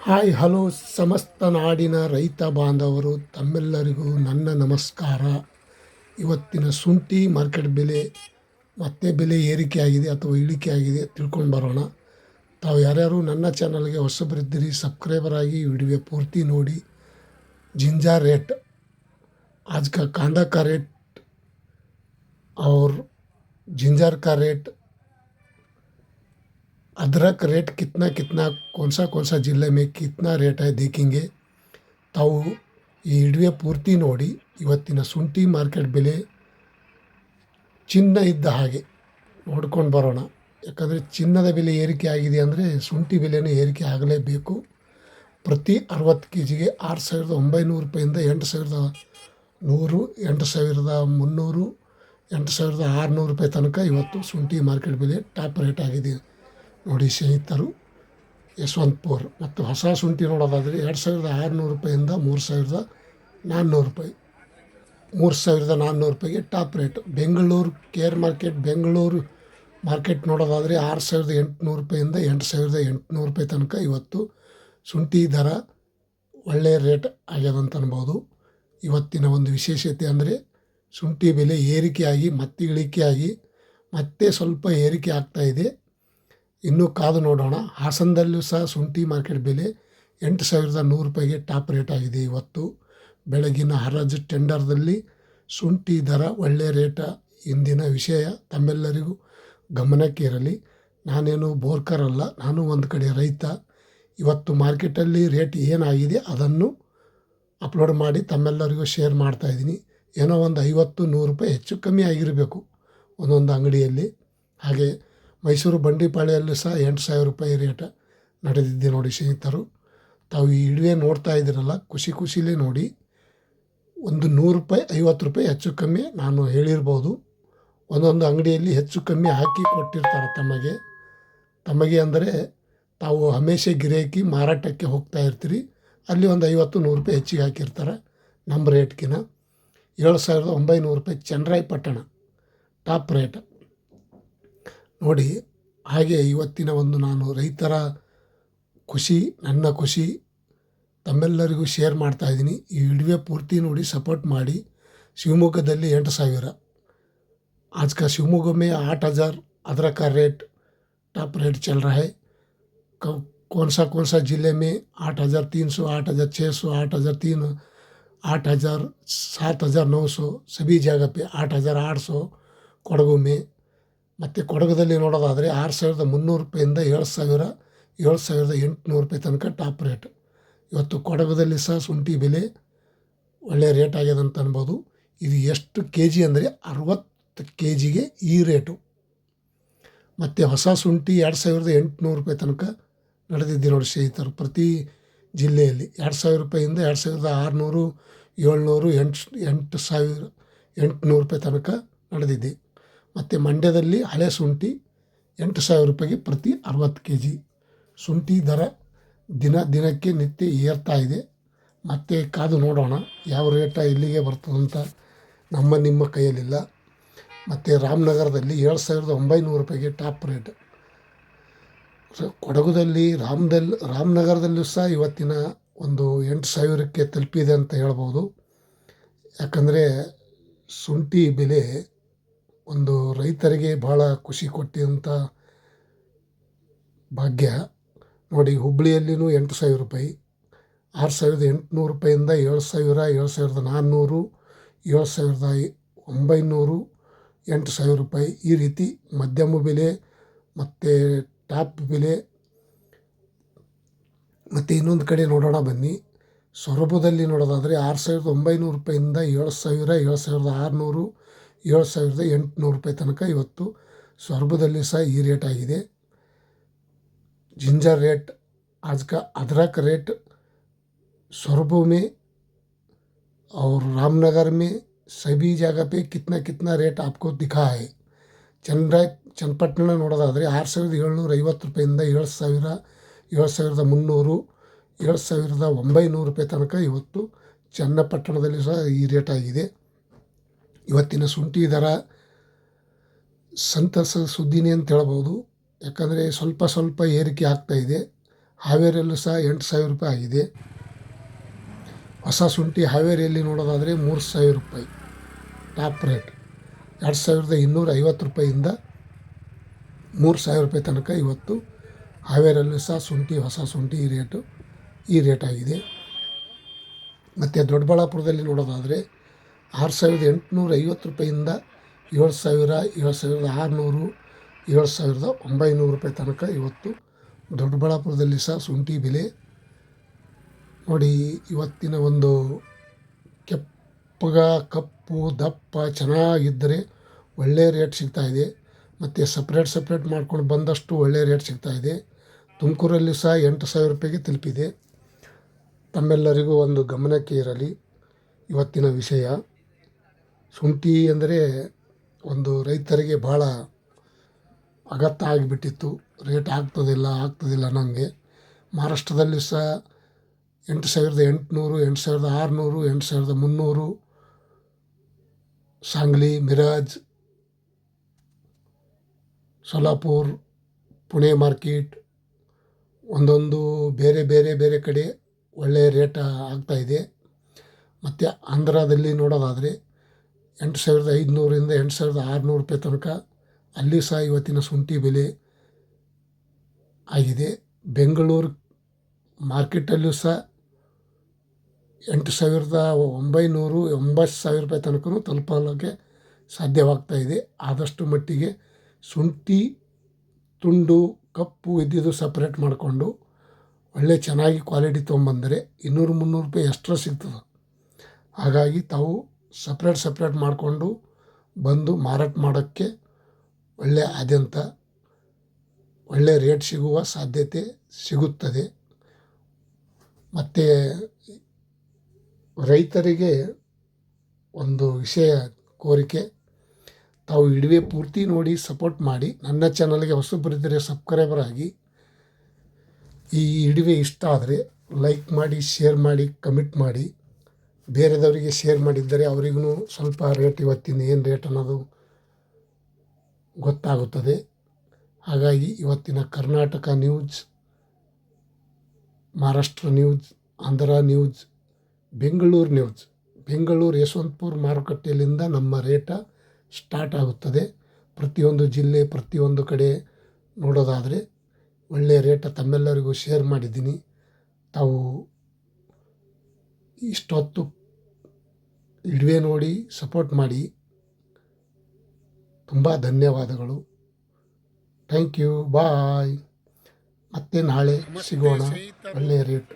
Hi hello ಸಮಸ್ತ ನಾಡಿನ ರೈತ ಬಾಂಧವರು ತಮ್ಮೆಲ್ಲರಿಗೂ ನನ್ನ ನಮಸ್ಕಾರ. ಇವತ್ತಿನ ಶುಂಠಿ ಮಾರ್ಕೆಟ್ ಬೆಲೆ ಮತ್ತೆ ಬೆಲೆ ಏರಿಕೆ ಆಗಿದೆ ಅಥವಾ ಇಳಿಕೆ ಆಗಿದೆ ತಿಳ್ಕೊಂಡು ಬರೋಣ. ತಾವು ಯಾರ್ಯಾರು ನನ್ನ ಚಾನಲ್ಗೆ ಹೊಸಬರಿದ್ದೀರಿ ಸಬ್ಸ್ಕ್ರೈಬರ್ ಆಗಿ ವಿಡಿಯೋ ಪೂರ್ತಿ ನೋಡಿ. जिंजर रेट आज का कांदा का रेट और जिंजर का रेट, अदरक रेट कितना कितना कौन सा जिले में कितना रेट है देखेंगे. ತಾವು ಈ ವಿಡಿಯೋ ಪೂರ್ತಿ ನೋಡಿ. ಇವತ್ತಿನ ಶುಂಠಿ ಮಾರ್ಕೆಟ್ ಬೆಲೆ ಚಿನ್ನ ಇದ್ದ ಹಾಗೆ ನೋಡ್ಕೊಂಡು ಬರೋಣ. ಯಾಕಂದರೆ ಚಿನ್ನದ ಬೆಲೆ ಏರಿಕೆ ಆಗಿದೆ ಅಂದರೆ ಶುಂಠಿ ಬೆಲೆನೂ ಏರಿಕೆ ಆಗಲೇಬೇಕು. ಪ್ರತಿ 60 kgಗೆ 6,900 ರೂಪಾಯಿಂದ 8,100, 8,300, 8,600 ರೂಪಾಯಿ ತನಕ ಇವತ್ತು ಶುಂಠಿ ಮಾರ್ಕೆಟ್ ಬೆಲೆ ಟಾಪ್ ರೇಟ್ ಆಗಿದೆ ನೋಡಿ ಸ್ನೇಹಿತರು. ಯಶವಂತಪುರ ಮತ್ತು ಹೊಸ ಶುಂಠಿ ನೋಡೋದಾದರೆ 2,600 ರೂಪಾಯಿಂದ 3,400 ರೂಪಾಯಿ, 3,400 ರೂಪಾಯಿಗೆ top rate. Bengaluru care market, Bengaluru market ನೋಡೋದಾದರೆ 6,800 ರೂಪಾಯಿಂದ 8,800 ರೂಪಾಯಿ ತನಕ ಇವತ್ತು ಶುಂಠಿ ದರ ಒಳ್ಳೆಯ ರೇಟ್ ಆಗ್ಯದಂತ ಅನ್ಬೋದು. ಇವತ್ತಿನ ಒಂದು ವಿಶೇಷತೆ ಅಂದರೆ ಶುಂಠಿ ಬೆಲೆ ಏರಿಕೆಯಾಗಿ ಮತ್ತೆ ಇಳಿಕೆಯಾಗಿ ಮತ್ತೆ ಸ್ವಲ್ಪ ಏರಿಕೆ ಆಗ್ತಾಯಿದೆ. ಇನ್ನೂ ಕಾದು ನೋಡೋಣ. ಹಾಸನದಲ್ಲೂ ಸಹ ಶುಂಠಿ ಮಾರ್ಕೆಟ್ ಬೆಲೆ 8,100 ರೂಪಾಯಿಗೆ ಟಾಪ್ ರೇಟ್ ಆಗಿದೆ. ಇವತ್ತು ಬೆಳಗಿನ ಹರಾಜು ಟೆಂಡರ್ದಲ್ಲಿ ಶುಂಠಿ ದರ ಒಳ್ಳೆಯ ರೇಟ. ಇಂದಿನ ವಿಷಯ ತಮ್ಮೆಲ್ಲರಿಗೂ ಗಮನಕ್ಕೆ ಇರಲಿ. ನಾನೇನು ಬೋರ್ಕರ್ ಅಲ್ಲ, ನಾನು ಒಂದು ಕಡೆ ರೈತ. ಇವತ್ತು ಮಾರ್ಕೆಟಲ್ಲಿ ರೇಟ್ ಏನಾಗಿದೆ ಅದನ್ನು ಅಪ್ಲೋಡ್ ಮಾಡಿ ತಮ್ಮೆಲ್ಲರಿಗೂ ಶೇರ್ ಮಾಡ್ತಾಯಿದ್ದೀನಿ. ಏನೋ ಒಂದು 50-100 ರೂಪಾಯಿ ಹೆಚ್ಚು ಕಮ್ಮಿ ಆಗಿರಬೇಕು ಒಂದೊಂದು ಅಂಗಡಿಯಲ್ಲಿ. ಹಾಗೆ ಮೈಸೂರು ಬಂಡಿಪಾಳ್ಯಲ್ಲೂ ಸಹ 8,000 ರೂಪಾಯಿ ರೇಟ ನಡೆದಿದ್ದೆ ನೋಡಿ ಸ್ನೇಹಿತರು. ತಾವು ಈ ವಿಡಿಯೋ ನೋಡ್ತಾ ಇದ್ದೀರಲ್ಲ, ಖುಷಿಲೇ ನೋಡಿ. ಒಂದು 100 ರೂಪಾಯಿ 50 ರೂಪಾಯಿ ಹೆಚ್ಚು ಕಮ್ಮಿ ನಾನು ಹೇಳಿರ್ಬೋದು. ಒಂದೊಂದು ಅಂಗಡಿಯಲ್ಲಿ ಹೆಚ್ಚು ಕಮ್ಮಿ ಹಾಕಿ ಕೊಟ್ಟಿರ್ತಾರೆ ತಮಗೆ ಅಂದರೆ ತಾವು ಹಮೇಶೆ ಗಿರಾಕಿ ಮಾರಾಟಕ್ಕೆ ಹೋಗ್ತಾ ಇರ್ತೀರಿ. ಅಲ್ಲಿ ಒಂದು 50-100 ರೂಪಾಯಿ ಹೆಚ್ಚಿಗೆ ಹಾಕಿರ್ತಾರೆ ನಮ್ಮ ರೇಟ್ಗಿನ. 7,900 ರೂಪಾಯಿ ಚನ್ನರಾಯಪಟ್ಟಣ ಟಾಪ್ ರೇಟ್ ನೋಡಿ. ಹಾಗೆ ಇವತ್ತಿನ ಒಂದು ನಾನು ರೈತರ ಖುಷಿ, ನನ್ನ ಖುಷಿ ತಮ್ಮೆಲ್ಲರಿಗೂ ಶೇರ್ ಮಾಡ್ತಾಯಿದ್ದೀನಿ. ಈ ವಿಡಿಯೋ ಪೂರ್ತಿ ನೋಡಿ ಸಪೋರ್ಟ್ ಮಾಡಿ. ಶಿವಮೊಗ್ಗದಲ್ಲಿ 8,000 आज का शिवमोगा में 8,000 अदरक का रेट टॉप रेट चल रहा है. कौन सा ज़िले में 8,300, 8,600, 8,300, 8,000, 7,900 सभी जगह पे 8,800 ಕೊಡಗು ಮೇ. ಮತ್ತು ಕೊಡಗುದಲ್ಲಿ ನೋಡೋದಾದರೆ 6,300 ರೂಪಾಯಿಂದ 7,000, 7,800 ರೂಪಾಯಿ ತನಕ ಟಾಪ್ ರೇಟ್. ಇವತ್ತು ಕೊಡಗುದಲ್ಲಿ ಸಹ ಶುಂಠಿ ಬೆಲೆ ಒಳ್ಳೆಯ ರೇಟ್ ಆಗ್ಯದಂತ ಅನ್ಬೋದು. ಇದು ಎಷ್ಟು KG ಅಂದರೆ 60 kgಗೆ ಈ ರೇಟು. ಮತ್ತು ಹೊಸ ಶುಂಠಿ 2,800 ರೂಪಾಯಿ ತನಕ ನಡೆದಿದ್ದೆ ನೋಡಿ ಸ್ನೇಹಿತರು. ಪ್ರತಿ ಜಿಲ್ಲೆಯಲ್ಲಿ 2,000 ರೂಪಾಯಿಂದ 2,600, 700, 8,800 ರೂಪಾಯಿ ತನಕ ನಡೆದಿದೆ. ಮತ್ತು ಮಂಡ್ಯದಲ್ಲಿ ಹಳೆ ಶುಂಠಿ 8,000 ರೂಪಾಯಿಗೆ ಪ್ರತಿ 60 kg. ಶುಂಠಿ ದರ ದಿನಕ್ಕೆ ನಿತ್ಯ ಏರ್ತಾ ಇದೆ. ಮತ್ತೆ ಕಾದು ನೋಡೋಣ ಯಾವ ರೇಟ ಎಲ್ಲಿಗೆ ಬರ್ತದಂತ ನಿಮ್ಮ ಕೈಯಲ್ಲಿಲ್ಲ. ಮತ್ತು ರಾಮನಗರದಲ್ಲಿ 7,900 ರೂಪಾಯಿಗೆ ಟಾಪ್ ರೇಟ್. ಕೊಡಗುದಲ್ಲಿ ರಾಮನಗರದಲ್ಲೂ ಸಹ ಇವತ್ತಿನ ಒಂದು 8,000ಕ್ಕೆ ತಲುಪಿದೆ ಅಂತ ಹೇಳ್ಬೋದು. ಯಾಕಂದರೆ ಶುಂಠಿ ಬೆಲೆ ಒಂದು ರೈತರಿಗೆ ಭಾಳ ಖುಷಿ ಕೊಟ್ಟಿದಂಥ ಭಾಗ್ಯ ನೋಡಿ. ಹುಬ್ಬಳ್ಳಿಯಲ್ಲಿನೂ 8,000 ರೂಪಾಯಿ, 6,800 ರೂಪಾಯಿಂದ 7,000, 7,400, 7,900, 8,000 ರೂಪಾಯಿ ಈ ರೀತಿ ಮಧ್ಯಮ ಬೆಲೆ ಮತ್ತು ಟಾಪ್ ಬೆಲೆ. ಮತ್ತು ಇನ್ನೊಂದು ಕಡೆ ನೋಡೋಣ ಬನ್ನಿ. ಸೊರಬದಲ್ಲಿ ನೋಡೋದಾದರೆ 6,900 ರೂಪಾಯಿಂದ 7,000, 7,600, 7,800 ರೂಪಾಯಿ ತನಕ ಇವತ್ತು ಸೊರಬದಲ್ಲಿ ಸಹ ಈ ರೇಟ್ ಆಗಿದೆ. जिंजर रेट आज का अदरक रेट सोरबो में और रामनगर में सभी जगह पे कितना रेट आपको दिखा है. ಚನ್ನಪಟ್ಟಣ ನೋಡೋದಾದರೆ 6,750 ರೂಪಾಯಿಂದ 7,000, 7,300, 7,900 ರೂಪಾಯಿ ತನಕ ಇವತ್ತು ಚನ್ನಪಟ್ಟಣದಲ್ಲಿ ಸಹ ಈ ರೇಟ್ ಆಗಿದೆ. ಇವತ್ತಿನ ಶುಂಠಿ ದರ ಸಂತಸ ಸುದ್ದಿನೇ ಅಂತ ಹೇಳ್ಬೋದು. ಯಾಕಂದರೆ ಸ್ವಲ್ಪ ಏರಿಕೆ ಆಗ್ತಾಯಿದೆ. ಹಾವೇರಿಯಲ್ಲೂ ಸಹ 8,000 ರೂಪಾಯಿ ಆಗಿದೆ. ಹೊಸ ಶುಂಠಿ ಹಾವೇರಿಯಲ್ಲಿ ನೋಡೋದಾದರೆ 3,000 ರೂಪಾಯಿ ಟಾಪ್ ರೇಟ್. 2,250 ರೂಪಾಯಿಂದ 3,000 ರೂಪಾಯಿ ತನಕ ಇವತ್ತು ಹಾವೇರಿಯಲ್ಲೂ ಸಹ ಹೊಸ ಶುಂಠಿ ಈ ರೇಟ್ ಆಗಿದೆ. ಮತ್ತು ದೊಡ್ಡಬಳ್ಳಾಪುರದಲ್ಲಿ ನೋಡೋದಾದರೆ 6,850 ರೂಪಾಯಿಂದ 7,000, 7,600, 7,900 ರೂಪಾಯಿ ತನಕ ಇವತ್ತು ದೊಡ್ಡಬಳ್ಳಾಪುರದಲ್ಲಿ ಸಹ ಶುಂಠಿ ಬೆಲೆ ನೋಡಿ. ಇವತ್ತಿನ ಒಂದು ಕಪ್ಪು ದಪ್ಪ ಚೆನ್ನಾಗಿದ್ದರೆ ಒಳ್ಳೆಯ ರೇಟ್ ಸಿಗ್ತಾಯಿದೆ. ಮತ್ತು ಸಪ್ರೇಟ್ ಮಾಡ್ಕೊಂಡು ಬಂದಷ್ಟು ಒಳ್ಳೆಯ ರೇಟ್ ಸಿಗ್ತಾಯಿದೆ. ತುಮಕೂರಲ್ಲಿ ಸಹ 8,000 ರೂಪಾಯಿಗೆ ತಲುಪಿದೆ. ತಮ್ಮೆಲ್ಲರಿಗೂ ಒಂದು ಗಮನಕ್ಕೆ ಇರಲಿ ಇವತ್ತಿನ ವಿಷಯ. ಶುಂಠಿ ಅಂದರೆ ಒಂದು ರೈತರಿಗೆ ಭಾಳ ಅಗತ್ಯ ಆಗಿಬಿಟ್ಟಿತ್ತು. ರೇಟ್ ಆಗ್ತದಿಲ್ಲ ಅನ್ನೋಂಗೆ. ಮಹಾರಾಷ್ಟ್ರದಲ್ಲಿ ಸಹ 8,800, 8,600, 8,300, ಸಾಂಗ್ಲಿ, ಮಿರಾಜ್, ಸೋಲಾಪುರ್, ಪುಣೆ ಮಾರ್ಕೆಟ್ ಒಂದೊಂದು ಬೇರೆ ಕಡೆ ಒಳ್ಳೆಯ ರೇಟ್ ಆಗ್ತಾಯಿದೆ. ಮತ್ತು ಆಂಧ್ರದಲ್ಲಿ ನೋಡೋದಾದರೆ 8,500ರಿಂದ 8,600 ರೂಪಾಯಿ ತನಕ ಅಲ್ಲಿ ಸಹ ಇವತ್ತಿನ ಶುಂಠಿ ಬೆಲೆ ಆಗಿದೆ. ಬೆಂಗಳೂರು ಮಾರ್ಕೆಟಲ್ಲೂ ಸಹ 8,900, 9,000 ರೂಪಾಯಿ ತನಕ ತಲುಪಲಿಕ್ಕೆ ಸಾಧ್ಯವಾಗ್ತಾಯಿದೆ. ಆದಷ್ಟು ಮಟ್ಟಿಗೆ ಶುಂಠಿ ತುಂಡು ಕಪ್ಪು ಇದ್ದಿದ್ದು ಸಪ್ರೇಟ್ ಮಾಡಿಕೊಂಡು ಒಳ್ಳೆ ಚೆನ್ನಾಗಿ ಕ್ವಾಲಿಟಿ ತೊಗೊಂಬಂದರೆ 200-300 ರೂಪಾಯಿ ಎಕ್ಸ್ಟ್ರಾ ಸಿಗ್ತದೆ. ಹಾಗಾಗಿ ತಾವು ಸಪ್ರೇಟ್ ಮಾಡಿಕೊಂಡು ಬಂದು ಮಾರಾಟ ಮಾಡೋಕ್ಕೆ ಒಳ್ಳೆ ರೇಟ್ ಸಿಗುವ ಸಾಧ್ಯತೆ ಸಿಗುತ್ತದೆ. ಮತ್ತು ರೈತರಿಗೆ ಒಂದು ವಿಷಯ ಕೋರಿಕೆ, ತಾವು ವಿಡಿಯೋ ಪೂರ್ತಿ ನೋಡಿ ಸಪೋರ್ಟ್ ಮಾಡಿ. ನನ್ನ ಚಾನಲ್ಗೆ ಹೊಸಬರಿದ್ದರೆ ಸಬ್ಸ್ಕ್ರೈಬರ್ ಆಗಿ. ಈ ವಿಡಿಯೋ ಇಷ್ಟ ಆದರೆ ಲೈಕ್ ಮಾಡಿ, ಶೇರ್ ಮಾಡಿ, ಕಮೆಂಟ್ ಮಾಡಿ. ಬೇರೆದವರಿಗೆ ಶೇರ್ ಮಾಡಿದ್ದರೆ ಅವರಿಗೂ ಸ್ವಲ್ಪ ರೇಟ್ ಇವತ್ತಿನ ಏನು ರೇಟ್ ಅನ್ನೋದು ಗೊತ್ತಾಗುತ್ತದೆ. ಹಾಗಾಗಿ ಇವತ್ತಿನ Karnataka news, Maharashtra news, Andhra news, Bengaluru Yeshwanthpur ಮಾರುಕಟ್ಟೆಯಲ್ಲಿಂದ ನಮ್ಮ ರೇಟ ಸ್ಟಾರ್ಟ್ ಆಗುತ್ತದೆ. ಪ್ರತಿಯೊಂದು ಜಿಲ್ಲೆ ಪ್ರತಿಯೊಂದು ಕಡೆ ನೋಡೋದಾದರೆ ಒಳ್ಳೆಯ ರೇಟ ತಮ್ಮೆಲ್ಲರಿಗೂ ಶೇರ್ ಮಾಡಿದ್ದೀನಿ. ತಾವು ಇಷ್ಟೊತ್ತು ವಿಡಿಯೋ ನೋಡಿ ಸಪೋರ್ಟ್ ಮಾಡಿ. ತುಂಬ ಧನ್ಯವಾದಗಳು. ಥ್ಯಾಂಕ್ ಯು, ಬಾಯ್. ಮತ್ತೆ ನಾಳೆ ಸಿಗೋಣ ಒಳ್ಳೆಯ ರೇಟ್.